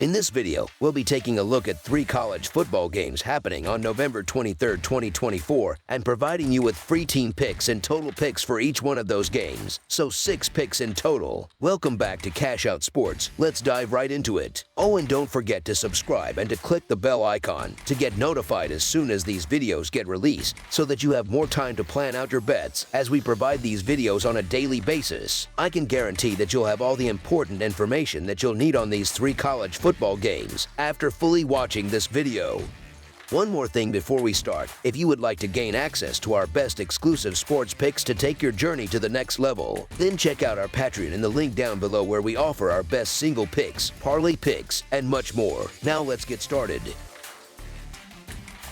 In this video, we'll be taking a look at 3 college football games happening on November 23, 2024, and providing you with free team picks and total picks for each one of those games, so 6 picks in total. Welcome back to Cash Out Sports. Let's dive right into it. Oh, and don't forget to subscribe and to click the bell icon to get notified as soon as these videos get released, so that you have more time to plan out your bets as we provide these videos on a daily basis. I can guarantee that you'll have all the important information that you'll need on these 3 college football games after fully watching this video. One more thing before we start: if you would like to gain access to our best exclusive sports picks to take your journey to the next level, then check out our Patreon in the link down below, where we offer our best single picks, parlay picks, and much more. Now let's get started.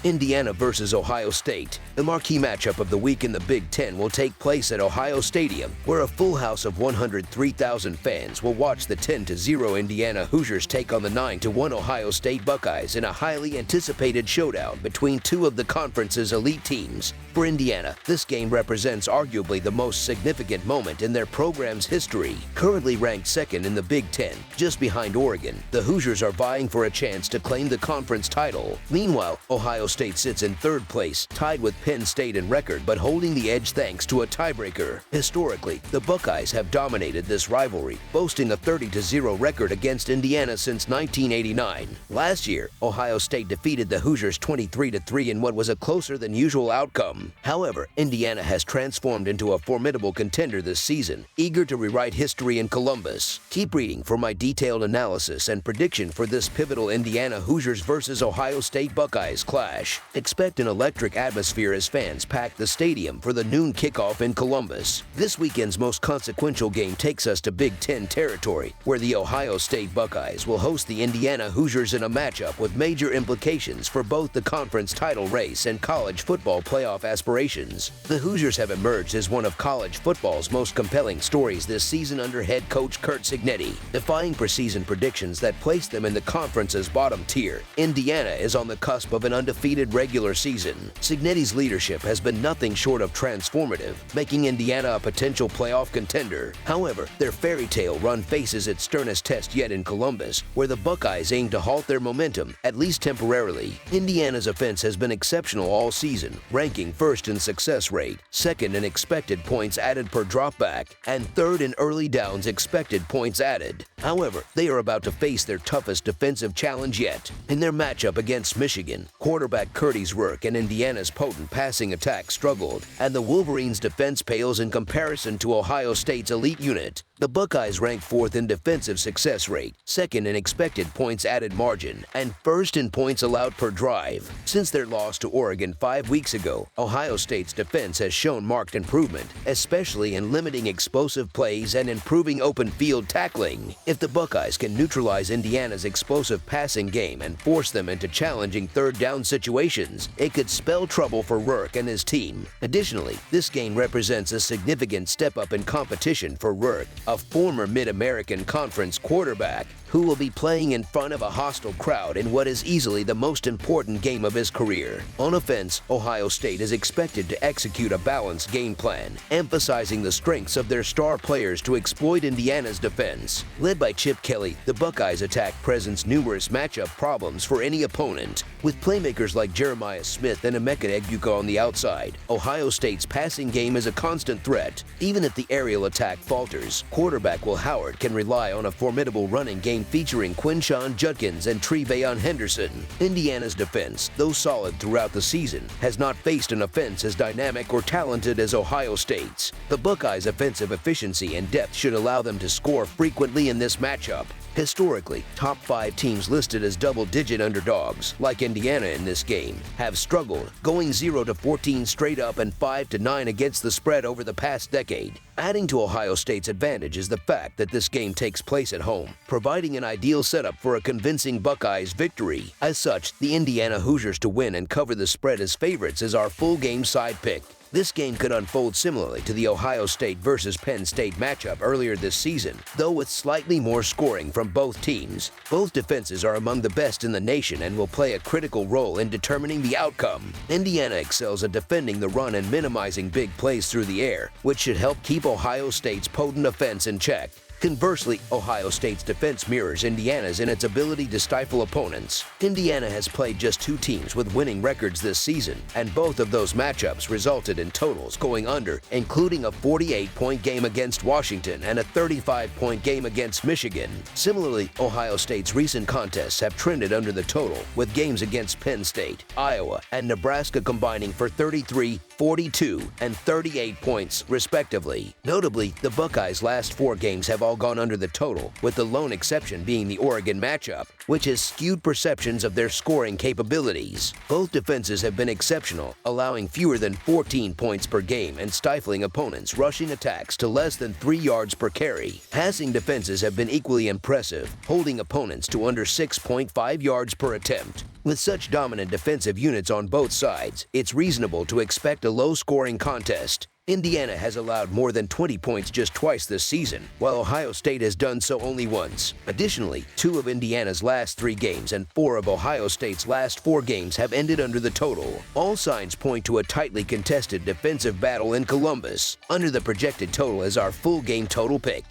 Indiana versus Ohio State. The marquee matchup of the week in the Big Ten will take place at Ohio Stadium, where a full house of 103,000 fans will watch the 10-0 Indiana Hoosiers take on the 9-1 Ohio State Buckeyes in a highly anticipated showdown between 2 of the conference's elite teams. For Indiana, this game represents arguably the most significant moment in their program's history. Currently ranked 2nd in the Big Ten, just behind Oregon, the Hoosiers are vying for a chance to claim the conference title. Meanwhile, Ohio State sits in 3rd place, tied with Penn State in record, but holding the edge thanks to a tiebreaker. Historically, the Buckeyes have dominated this rivalry, boasting a 30-0 record against Indiana since 1989. Last year, Ohio State defeated the Hoosiers 23-3 in what was a closer than usual outcome. However, Indiana has transformed into a formidable contender this season, eager to rewrite history in Columbus. Keep reading for my detailed analysis and prediction for this pivotal Indiana Hoosiers versus Ohio State Buckeyes clash. Expect an electric atmosphere as fans pack the stadium for the noon kickoff in Columbus. This weekend's most consequential game takes us to Big Ten territory, where the Ohio State Buckeyes will host the Indiana Hoosiers in a matchup with major implications for both the conference title race and college football playoff aspirations. The Hoosiers have emerged as one of college football's most compelling stories this season under head coach Curt Cignetti. Defying preseason predictions that placed them in the conference's bottom tier, Indiana is on the cusp of an undefeated regular season. Cignetti's leadership has been nothing short of transformative, making Indiana a potential playoff contender. However, their fairy tale run faces its sternest test yet in Columbus, where the Buckeyes aim to halt their momentum, at least temporarily. Indiana's offense has been exceptional all season, ranking 1st in success rate, 2nd in expected points added per dropback, and 3rd in early downs expected points added. However, they are about to face their toughest defensive challenge yet. In their matchup against Michigan, quarterback Curtis Rourke and Indiana's potent passing attack struggled, and the Wolverines' defense pales in comparison to Ohio State's elite unit. The Buckeyes rank 4th in defensive success rate, 2nd in expected points added margin, and 1st in points allowed per drive. Since their loss to Oregon 5 weeks ago, Ohio State's defense has shown marked improvement, especially in limiting explosive plays and improving open field tackling. If the Buckeyes can neutralize Indiana's explosive passing game and force them into challenging 3rd down situations, it could spell trouble for Rourke and his team. Additionally, this game represents a significant step up in competition for Rourke, a former Mid-American Conference quarterback who will be playing in front of a hostile crowd in what is easily the most important game of his career. On offense, Ohio State is expected to execute a balanced game plan, emphasizing the strengths of their star players to exploit Indiana's defense. Led by Chip Kelly, the Buckeyes' attack presents numerous matchup problems for any opponent. With playmakers like Jeremiah Smith and Emeka Egbuka on the outside, Ohio State's passing game is a constant threat. Even if the aerial attack falters, quarterback Will Howard can rely on a formidable running game featuring Quinshon Judkins and Tre'Veyon Henderson. Indiana's defense, though solid throughout the season, has not faced an offense as dynamic or talented as Ohio State's. The Buckeyes' offensive efficiency and depth should allow them to score frequently in this matchup. Historically, top 5 teams listed as double-digit underdogs, like Indiana in this game, have struggled, going 0-14 straight up and 5-9 against the spread over the past decade. Adding to Ohio State's advantage is the fact that this game takes place at home, providing an ideal setup for a convincing Buckeyes victory. As such, the Indiana Hoosiers to win and cover the spread as favorites is our full game side pick. This game could unfold similarly to the Ohio State versus Penn State matchup earlier this season, though with slightly more scoring from both teams. Both defenses are among the best in the nation and will play a critical role in determining the outcome. Indiana excels at defending the run and minimizing big plays through the air, which should help keep Ohio State's potent offense in check. Conversely, Ohio State's defense mirrors Indiana's in its ability to stifle opponents. Indiana has played just 2 teams with winning records this season, and both of those matchups resulted in totals going under, including a 48-point game against Washington and a 35-point game against Michigan. Similarly, Ohio State's recent contests have trended under the total, with games against Penn State, Iowa, and Nebraska combining for 33, 42, and 38 points, respectively. Notably, the Buckeyes' last 4 games have all gone under the total, with the lone exception being the Oregon matchup, which has skewed perceptions of their scoring capabilities. Both defenses have been exceptional, allowing fewer than 14 points per game and stifling opponents' rushing attacks to less than 3 yards per carry. Passing defenses have been equally impressive, holding opponents to under 6.5 yards per attempt. With such dominant defensive units on both sides, it's reasonable to expect a low-scoring contest. Indiana has allowed more than 20 points just twice this season, while Ohio State has done so only once. Additionally, 2 of Indiana's last 3 games and 4 of Ohio State's last 4 games have ended under the total. All signs point to a tightly contested defensive battle in Columbus. Under the projected total is our full game total pick.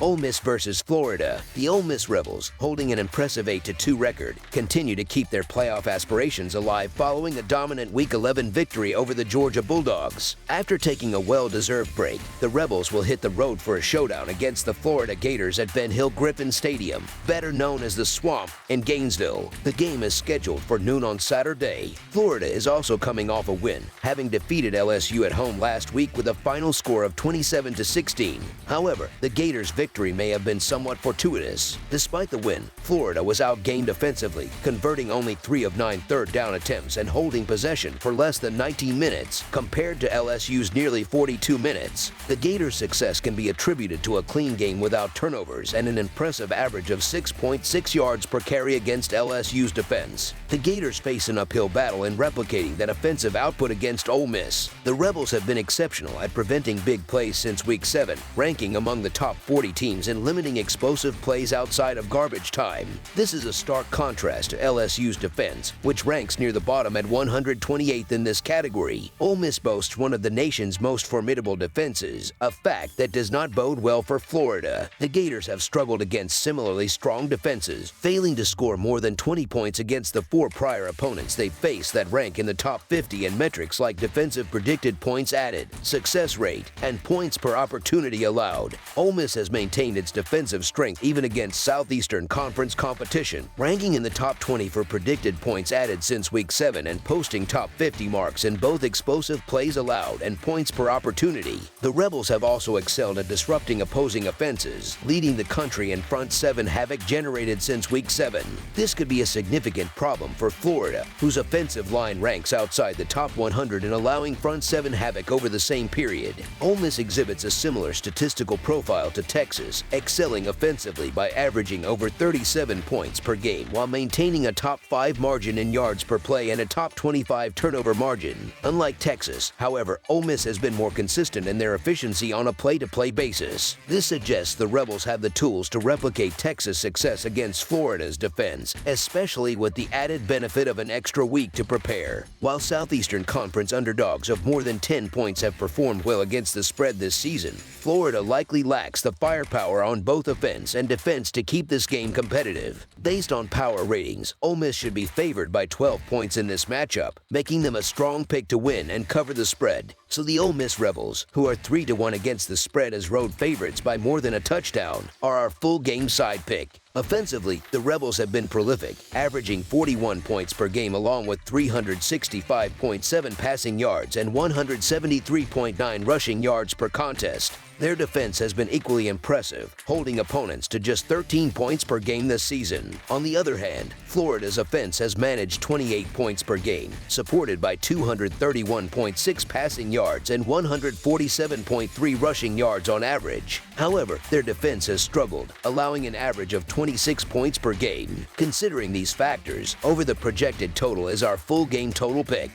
Ole Miss versus Florida. The Ole Miss Rebels, holding an impressive 8-2 record, continue to keep their playoff aspirations alive following a dominant Week 11 victory over the Georgia Bulldogs. After taking a well-deserved break, the Rebels will hit the road for a showdown against the Florida Gators at Ben Hill Griffin Stadium, better known as the Swamp, in Gainesville. The game is scheduled for noon on Saturday. Florida is also coming off a win, having defeated LSU at home last week with a final score of 27-16. However, the Gators' victory may have been somewhat fortuitous. Despite the win, Florida was outgained offensively, converting only 3 of 9 third-down attempts and holding possession for less than 19 minutes, compared to LSU's nearly 42 minutes. The Gators' success can be attributed to a clean game without turnovers and an impressive average of 6.6 yards per carry against LSU's defense. The Gators face an uphill battle in replicating that offensive output against Ole Miss. The Rebels have been exceptional at preventing big plays since Week 7, ranking among the top 40 teams in limiting explosive plays outside of garbage time. This is a stark contrast to LSU's defense, which ranks near the bottom at 128th in this category. Ole Miss boasts one of the nation's most formidable defenses, a fact that does not bode well for Florida. The Gators have struggled against similarly strong defenses, failing to score more than 20 points against the 4 prior opponents they faced that rank in the top 50 in metrics like defensive predicted points added, success rate, and points per opportunity allowed. Ole Miss has maintained its defensive strength even against Southeastern Conference competition, ranking in the top 20 for predicted points added since Week 7 and posting top 50 marks in both explosive plays allowed and points per opportunity. The Rebels have also excelled at disrupting opposing offenses, leading the country in front 7 havoc generated since Week 7. This could be a significant problem for Florida, whose offensive line ranks outside the top 100 in allowing front 7 havoc over the same period. Ole Miss exhibits a similar statistical profile to Texas, excelling offensively by averaging over 37 points per game while maintaining a top 5 margin in yards per play and a top 25 turnover margin. Unlike Texas, however, Ole Miss has been more consistent in their efficiency on a play-to-play basis. This suggests the Rebels have the tools to replicate Texas' success against Florida's defense, especially with the added benefit of an extra week to prepare. While Southeastern Conference underdogs of more than 10 points have performed well against the spread this season, Florida likely lacks the firepower on both offense and defense to keep this game competitive. Based on power ratings, Ole Miss should be favored by 12 points in this matchup, making them a strong pick to win and cover the spread. So the Ole Miss Rebels, who are 3-1 against the spread as road favorites by more than a touchdown, are our full game side pick. Offensively, the Rebels have been prolific, averaging 41 points per game along with 365.7 passing yards and 173.9 rushing yards per contest. Their defense has been equally impressive, holding opponents to just 13 points per game this season. On the other hand, Florida's offense has managed 28 points per game, supported by 231.6 passing yards and 147.3 rushing yards on average. However, their defense has struggled, allowing an average of 26 points per game. Considering these factors, over the projected total is our full game total pick.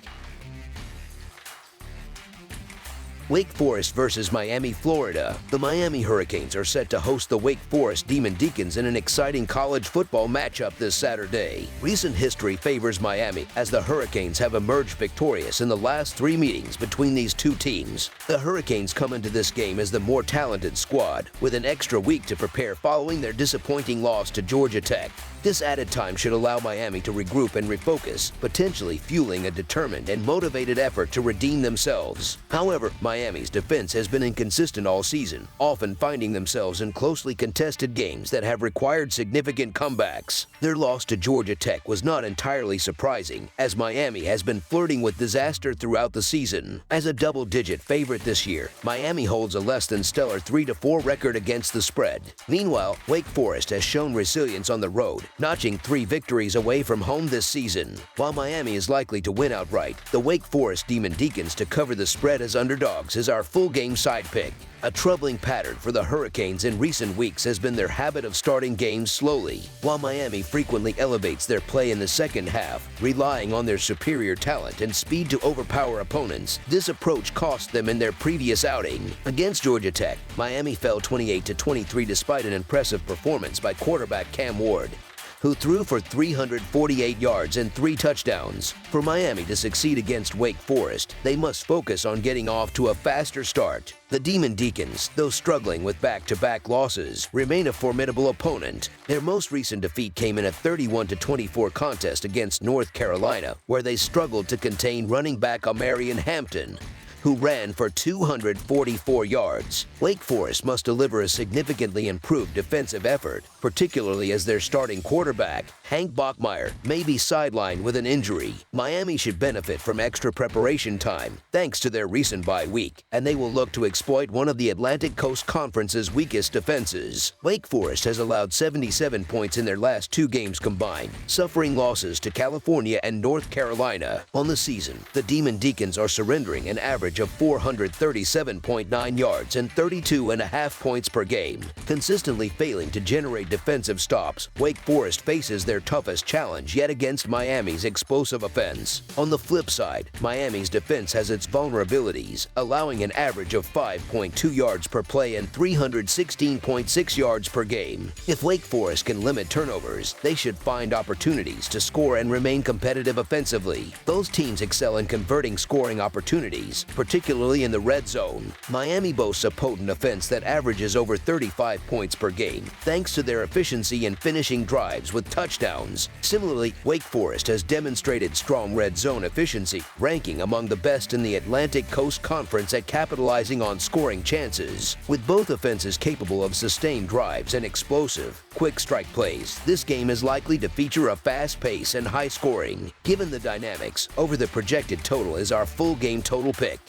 Wake Forest versus Miami, Florida. The Miami Hurricanes are set to host the Wake Forest Demon Deacons in an exciting college football matchup this Saturday. Recent history favors Miami, as the Hurricanes have emerged victorious in the last 3 meetings between these two teams. The Hurricanes come into this game as the more talented squad, with an extra week to prepare following their disappointing loss to Georgia Tech. This added time should allow Miami to regroup and refocus, potentially fueling a determined and motivated effort to redeem themselves. However, Miami's defense has been inconsistent all season, often finding themselves in closely contested games that have required significant comebacks. Their loss to Georgia Tech was not entirely surprising, as Miami has been flirting with disaster throughout the season. As a double-digit favorite this year, Miami holds a less than stellar 3-4 record against the spread. Meanwhile, Wake Forest has shown resilience on the road, notching 3 victories away from home this season. While Miami is likely to win outright, the Wake Forest Demon Deacons to cover the spread as underdogs is our full-game side pick. A troubling pattern for the Hurricanes in recent weeks has been their habit of starting games slowly. While Miami frequently elevates their play in the second half, relying on their superior talent and speed to overpower opponents, this approach cost them in their previous outing. Against Georgia Tech, Miami fell 28-23 despite an impressive performance by quarterback Cam Ward, who threw for 348 yards and 3 touchdowns. For Miami to succeed against Wake Forest, they must focus on getting off to a faster start. The Demon Deacons, though struggling with back-to-back losses, remain a formidable opponent. Their most recent defeat came in a 31-24 contest against North Carolina, where they struggled to contain running back Omarion Hampton, who ran for 244 yards. Wake Forest must deliver a significantly improved defensive effort, particularly as their starting quarterback, Hank Bachmeier, may be sidelined with an injury. Miami should benefit from extra preparation time, thanks to their recent bye week, and they will look to exploit one of the Atlantic Coast Conference's weakest defenses. Wake Forest has allowed 77 points in their last 2 games combined, suffering losses to California and North Carolina. On the season, the Demon Deacons are surrendering an average of 437.9 yards and 32.5 points per game. Consistently failing to generate defensive stops, Wake Forest faces their toughest challenge yet against Miami's explosive offense. On the flip side, Miami's defense has its vulnerabilities, allowing an average of 5.2 yards per play and 316.6 yards per game. If Wake Forest can limit turnovers, they should find opportunities to score and remain competitive offensively. Both teams excel in converting scoring opportunities, particularly in the red zone. Miami boasts a potent offense that averages over 35 points per game, thanks to their efficiency in finishing drives with touchdowns. Similarly, Wake Forest has demonstrated strong red zone efficiency, ranking among the best in the Atlantic Coast Conference at capitalizing on scoring chances. With both offenses capable of sustained drives and explosive, quick strike plays, this game is likely to feature a fast pace and high scoring. Given the dynamics, over the projected total is our full game total pick.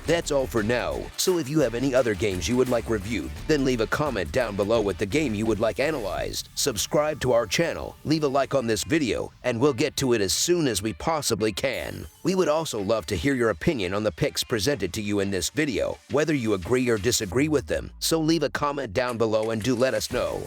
That's all for now, so if you have any other games you would like reviewed, then leave a comment down below with the game you would like analyzed. Subscribe to our channel, leave a like on this video, and we'll get to it as soon as we possibly can. We would also love to hear your opinion on the picks presented to you in this video, whether you agree or disagree with them, so leave a comment down below and do let us know.